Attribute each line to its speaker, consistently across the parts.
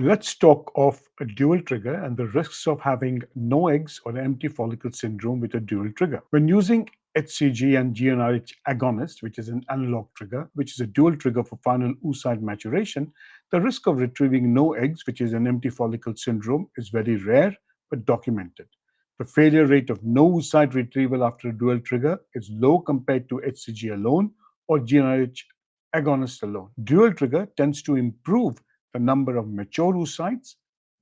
Speaker 1: Let's talk of a dual trigger and the risks of having no eggs or empty follicle syndrome with a dual trigger. When using HCG and GnRH agonist, which is an analog trigger, which is a dual trigger for final oocyte maturation, the risk of retrieving no eggs, which is an empty follicle syndrome, is very rare but documented. The failure rate of no oocyte retrieval after a dual trigger is low compared to HCG alone or GnRH agonist alone. Dual trigger tends to improve the number of mature oocytes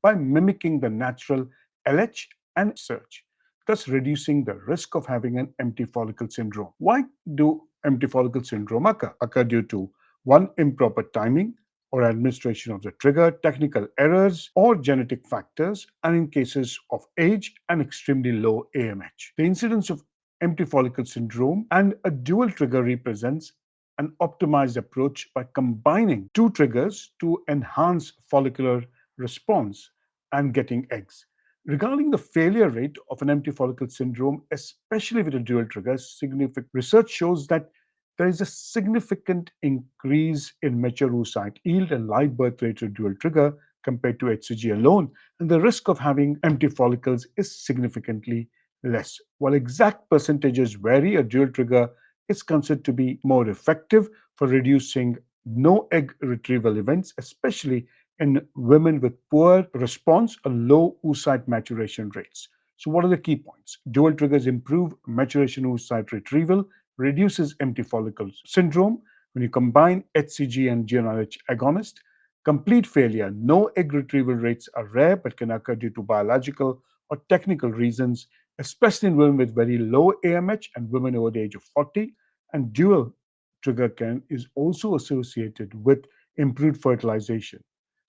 Speaker 1: by mimicking the natural LH and FSH, thus reducing the risk of having an empty follicle syndrome. Why do empty follicle syndrome occur? Occur due to one, improper timing or administration of the trigger, technical errors, or genetic factors, and in cases of age and extremely low AMH. The incidence of empty follicle syndrome and a dual trigger represents an optimized approach by combining two triggers to enhance follicular response and getting eggs. Regarding the failure rate of an empty follicle syndrome, especially with a dual trigger, significant research shows that there is a significant increase in mature oocyte yield and live birth rate of dual trigger compared to HCG alone, and the risk of having empty follicles is significantly less. While exact percentages vary, a dual trigger is considered to be more effective for reducing no egg retrieval events, especially in women with poor response or low oocyte maturation rates. So what are the key points? Dual triggers improve maturation oocyte retrieval, reduces empty follicle syndrome. When you combine HCG and GnRH agonist, complete failure, no egg retrieval rates are rare but can occur due to biological or technical reasons, especially in women with very low AMH and women over the age of 40. And dual trigger is also associated with improved fertilization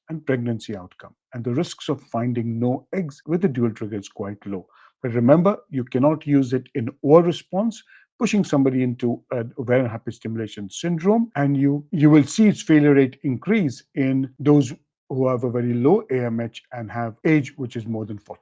Speaker 1: and pregnancy outcome. And the risks of finding no eggs with a dual trigger is quite low. But remember, you cannot use it in over response, pushing somebody into an ovarian hyperstimulation syndrome, and you will see its failure rate increase in those who have a very low AMH and have age which is more than 40.